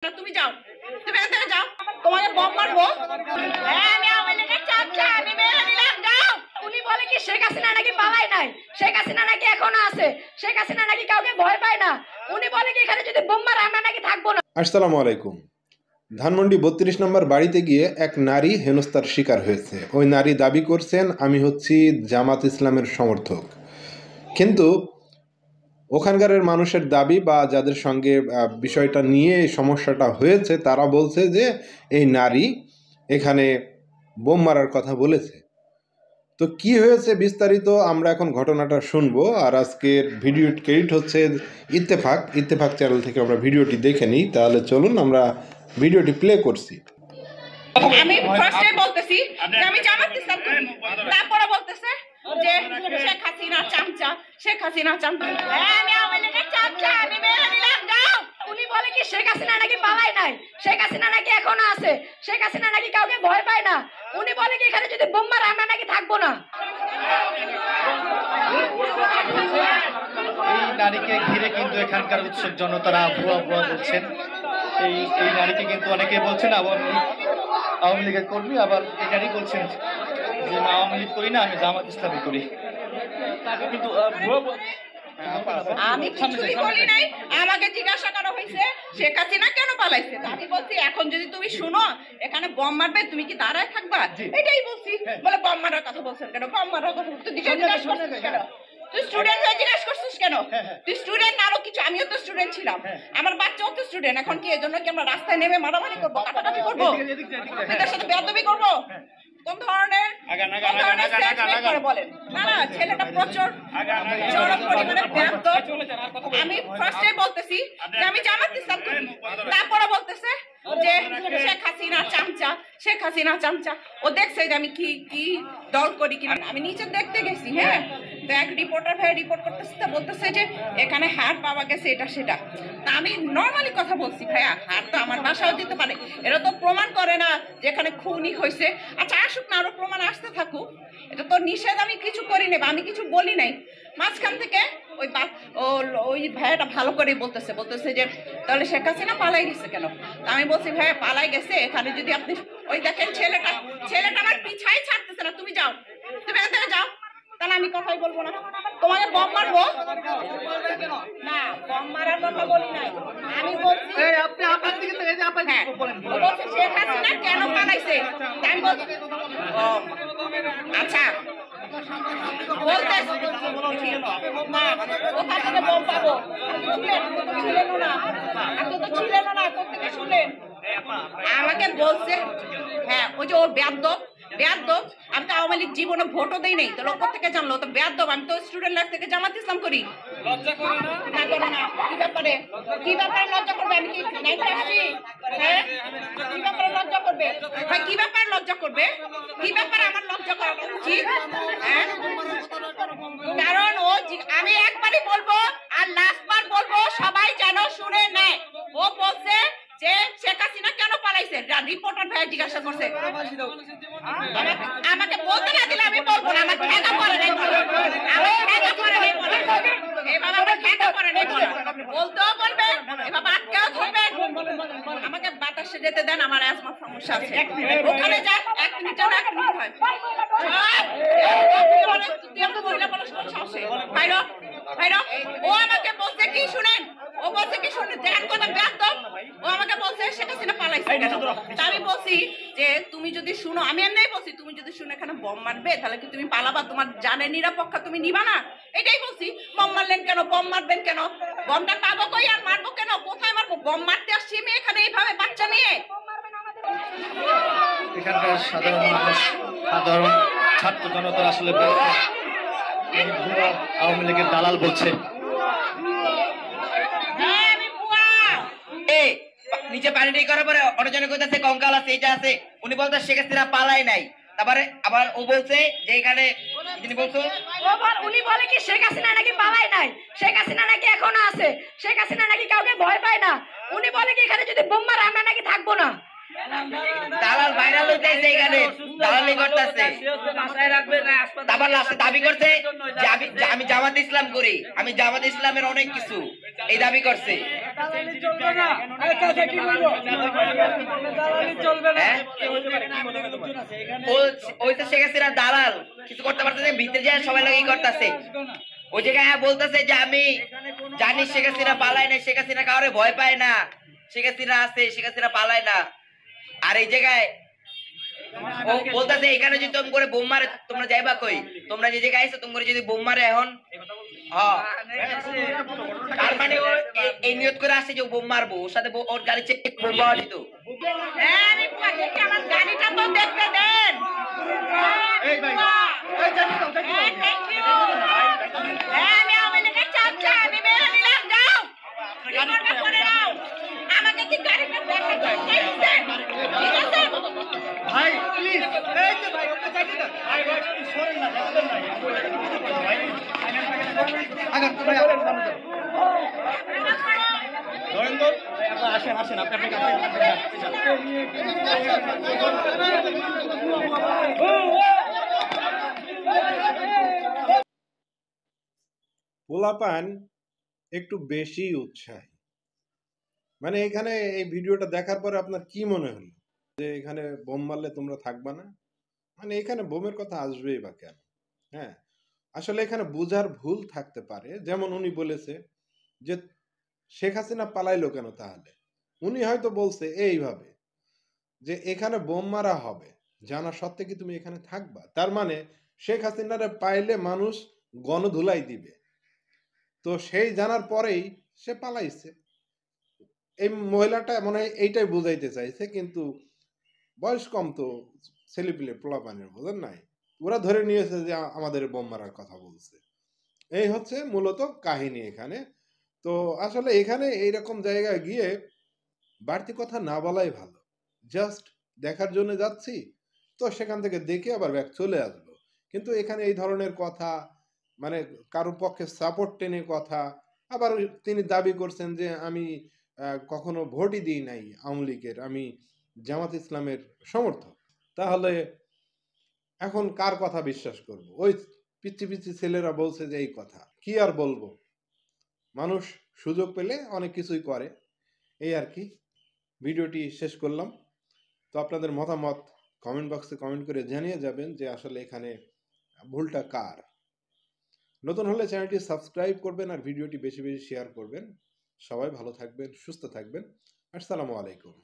তুমি যাও, তুমি এখান থেকে যাও, তোমাকে বম মারবো। আমি আওয়ামী লীগের চামচা, আমি মেরে দিলাম, যাও। উনি বলে কি শেখ হাসিনা নাকি পালায় নাই, শেখ হাসিনা নাকি এখনো আছে, শেখ হাসিনা নাকি কাউকে ভয় পায় না। উনি বলে কি এখানে যদি বোম মারে আমরা নাকি থাকবো না। আসসালামু আলাইকুম। ধানমন্ডি 32 নম্বর বাড়িতে গিয়ে এক নারী হেনস্থার শিকার হয়েছে। ওই নারী দাবি করছেন আমি হচ্ছি জামাত ইসলামের সমর্থক, কিন্তু ওখানকার মানুষের দাবি বা যাদের সঙ্গে বিষয়টা নিয়ে এই সমস্যাটা হয়েছে তারা বলছে যে এই নারী এখানে বোম মারার কথা বলেছে। তো কি হয়েছে বিস্তারিত আমরা এখন ঘটনাটা শুনবো। আর আজকের ভিডিও ক্রেডিট হচ্ছে ইত্তেফাক চ্যানেল থেকে আমরা ভিডিওটি দেখে নিই। তাহলে চলুন আমরা ভিডিওটি প্লে করছি। আমি ফার্স্টে বলতেছি যে আমি জামাত ইসলাম করি, তারপরে বলতেছে যে শেখ হাসিনা চামচা, শেখ হাসিনা চামচা। আমি আওয়ামী লীগের চামচা, আমি মেরে দিলাম, যাও। উনি বলে কি শেখ হাসিনা নাকি পালায় নাই, শেখ হাসিনা নাকি এখনো আছে, শেখ হাসিনা নাকি কাউকে ভয় পায় না। উনি বলে কি এখানে যদি বোম মারে আমরা নাকি থাকবো না। এই নারীকে ঘিরে কিন্তু এখানকার উৎসুক জনতারা ভুয়া ভুয়া বলছেন। এই নারীকে কিন্তু অনেকে বলছেন আওয়ামী লীগের কর্মী, আবার এই নারী বলছেন যে না আওয়ামী লীগ করি না, আমি জামাত ইসলামী করি। তাকে কিন্তু আমি কিছুই বলি নাই, আমাকে জিজ্ঞাসা করা হয়েছে শেখ হাসিনা কেন পালাইছে। আমি বলছি এখন যদি তুমি শুনো এখানে বম মারবে তুমি কি দাঁড়ায় থাকবা, এটাই বলছি। বলে বম মারার কথা বলছেন কেন, বম মারার কথা তুই জিজ্ঞাসা করছিস কেন, তুই স্টুডেন্ট হয়ে জিজ্ঞাসা করছিস কেন, তুই স্টুডেন্ট আরো কিছু, আমিও তো স্টুডেন্ট ছিলাম, আমার বাচ্চাও তো স্টুডেন্ট। এখন কি এজন্য কি আমরা রাস্তায় নেমে মারামারি করবো, কাটাকাটি করবো, এদের সাথে বেয়াদবি করবো? কোন ধরনের বলেন না না, ছেলেটা প্রচুর চরম পরিমাণে ব্যর্থ। আমি ফার্স্টে বলতেছি যে আমি জামাত ইসলাম করি, তারপরে বলতেছে যে শেখ হাসিনা চামচা, শেখ হাসিনা চামচা। ও দেখছে যে আমি কি কি দল করি কিনা। আমি নিচে দেখতে গেছি, হ্যাঁ, তো এক রিপোর্টার ভাই রিপোর্ট করতেছে, বলতেছে যে এখানে হার পাওয়া গেছে এটা সেটা। তা আমি নর্মালি কথা বলছি, ভাইয়া হার তো আমার বাসাও দিতে পারে, এটা তো প্রমাণ করে না যে এখানে খুনই হয়েছে। আচ্ছা আসুক না, আরো প্রমাণ আসতে থাকুক, এটা তো নিষেধ আমি কিছু করি নাই বা আমি কিছু বলি নাই। মাঝখান থেকে ওই ভাইয়াটা ভালো করে বলতেছে যে তাহলে শেখ হাসিনা পালাই গেছে কেন। আমি বলছি ভাইয়া পালাই গেছে, এখানে যদি আপনি ওই দেখেন ছেলেটা আমার পিছাই ছাড়তেছে না, তুমি যাও, তুমি এখান থেকে যাও, তাহলে আমি কথাই বলবো না, তোমাকে বম মারবো না। বম মারার কথা বলি নাই, আমি বলছি শেখ হাসিনা কেন পালাইছে। আমি বলছি আচ্ছা বলতে না কোথা থেকে বম পাবো, আপনি তো ছিলেন না, কোথেকে শুনলেন? আমাকে বলছে হ্যাঁ ওই যে ওর বেয়াদব, আমি তো আওয়ামী লীগ জীবনে ভোটও দেই নাই, তো লোক থেকে জানলো তো বেয়াদব। আমি তো স্টুডেন্ট লাইফ থেকে জামাত ইসলাম করি। লজ্জা করে না? কি ব্যাপারে লজ্জা করবে? আমি কি হ্যাঁ কি ব্যাপারে লজ্জা করবে ভাই, কি ব্যাপারে লজ্জা করবে, কি ব্যাপারে আমার লজ্জা করা উচিত? হ্যাঁ কারণ ও আমি একবারই বলবো আর লাস্টবার বলবো, সবাই যেন শুনে নেয়। ও বলছে যে শেখ হাসিনা কেন পালাইছে, রিপোর্টার ভাই জিজ্ঞাসা করছে, আমাকে বলতে না দিলে আমি বলবো না। আমার ঠেকা পড়ে নাই, বলতেও বলবে, এবার আটকেও ধরবে। আমাকে বাতাসে যেতে দেন, আমার অ্যাজমার সমস্যা আছে। ওখানে যা 1 মিনিট হয় ও আমাকে বলছে কি শুনেন, ও বলছে কি শুনেন, দেখেন কোন বেয়াদব। ও আমাকে বলছে শেখ হাসিনা পালাইছে কেন। আমি বলছি যে তুমি যদি শুনো, আমি এমনি বলছি তুমি যদি শুনে এখানে বম মারবে তাহলে কি তুমি পালাবা, তোমার জানের নিরাপত্তা তুমি নিবা না, এটাই বলছি। বম মারলেন কেন, বম মারবেন কেন, বমটা পাবো কই আর মারবো কেন, কোথায় মারবো? বম মারতে আসছি আমি এখানে এইভাবে বাচ্চা নিয়ে। এখানকার সাধারণ ছাত্র জনতার আসলে আওয়ামী লীগের দালাল বলছে। নিচে পানি টাই করার পরে অনেকজনে কইতাছে কঙ্কাল আছে, এটা আছে। উনি বলতে শেখ হাসিনা পালাই নাই, তারপরে আবার ও বলছে যে এখানে উনি বলে কি শেখ হাসিনা নাকি পালায় নাই, শেখ হাসিনা নাকি এখনো আছে, শেখ হাসিনা নাকি কাউকে ভয় পায় না। উনি বলে কি এখানে যদি বোম মারে আমরা নাকি থাকবো না। দালাল ভাইরাল হইতেছে এখানে, দালালি করতেছে। তারপর লাস্টে দাবি করছে যে আমি জামাত ইসলাম করি, আমি জামাত ইসলামের অনেক কিছু এই দাবি করছে। ওই তো শেখ হাসিনা দালাল, কিছু করতে পারতেছে, ভিতরে যায় সবাই লাগি করতেছে। ওই জায়গায় বলতেছে যে আমি জানি শেখ হাসিনা পালায় না, শেখ হাসিনা কাউরে ভয় পায় না, শেখ হাসিনা আছে, শেখ হাসিনা পালায় না। আর এই জায়গায় ও বলতেছে এখানে যদি তুমি করে বোম মারে তোমরা যাইবা কই, তোমরা যে জায়গায় আইছো তোমরা যদি বোম মারে এখন তার মানে ও এই নিয়ত করে আসছে যে বোম মারবো, ওর সাথে ওর গাড়ি চেক বোম পাওয়া যেত। আমার গাড়িটা তো দেখতে দেন। আমি আওয়ামী লীগের চাচা, আমি মেরে নিলাম, যাও করে নাও। আমাকে কি গাড়িটা দেখতে দেন? ঠিক আছে ভাই প্লিজ, এই যে ভাই ওকে চাইতে না ভাই, ভাই সরেন না, দেখেন না ভাই আগান তো ভাই, আগান সামনে যান, ধরেন তো আপনারা আসেন আসেন, আপনি আপনি পোলাপান একটু বেশি উৎসাহী। মানে এখানে এই ভিডিওটা দেখার পরে আপনার কি মনে হলো যে এখানে বোম মারলে তোমরা থাকবা না? মানে এখানে বোমের কথা আসবেই বা কেন? হ্যাঁ, আসলে এখানে বুঝার ভুল থাকতে পারে। যেমন উনি বলেছে যে শেখ হাসিনা পালাইলো কেন, তাহলে উনি হয়তো বলছে এইভাবে যে এখানে বোম মারা হবে জানা সত্ত্বে কি তুমি এখানে থাকবা? তার মানে শেখ হাসিনারে পাইলে মানুষ গণধুলাই দিবে, তো সেই জানার পরেই সে পালাইছে। এই মহিলাটা মনে হয় এইটাই বুঝাইতে চাইছে, কিন্তু বয়স কম তো, ছেলেপিলে পোলাপানের বোঝেন নাই, ওরা ধরে নিয়েছে যে আমাদের বোম মারার কথা বলছে। এই হচ্ছে মূলত কাহিনী এখানে। তো আসলে এখানে এইরকম জায়গায় গিয়ে বাড়তি কথা না বলাই ভালো। জাস্ট দেখার জন্য যাচ্ছি, তো সেখান থেকে দেখে আবার ব্যাক চলে আসবো। কিন্তু এখানে এই ধরনের কথা, মানে কারোর পক্ষে সাপোর্ট টেনে কথা, আবার তিনি দাবি করছেন যে আমি কখনো ভোটই দিই নাই আওয়ামী লীগের, আমি জামাত ইসলামের সমর্থক। তাহলে এখন কার কথা বিশ্বাস করব? ওই পিচ্ছি পিচ্ছি ছেলেরা বলছে যে এই কথা, কি আর বলবো, মানুষ সুযোগ পেলে অনেক কিছুই করে, এই আর কি। ভিডিওটি শেষ করলাম। তো আপনাদের মতামত কমেন্ট বক্সে কমেন্ট করে জানিয়ে যাবেন যে আসলে এখানে ভুলটা কার। নতুন হলে চ্যানেলটি সাবস্ক্রাইব করবেন আর ভিডিওটি বেশি বেশি শেয়ার করবেন। সবাই ভালো থাকবেন, সুস্থ থাকবেন। আসসালামু আলাইকুম।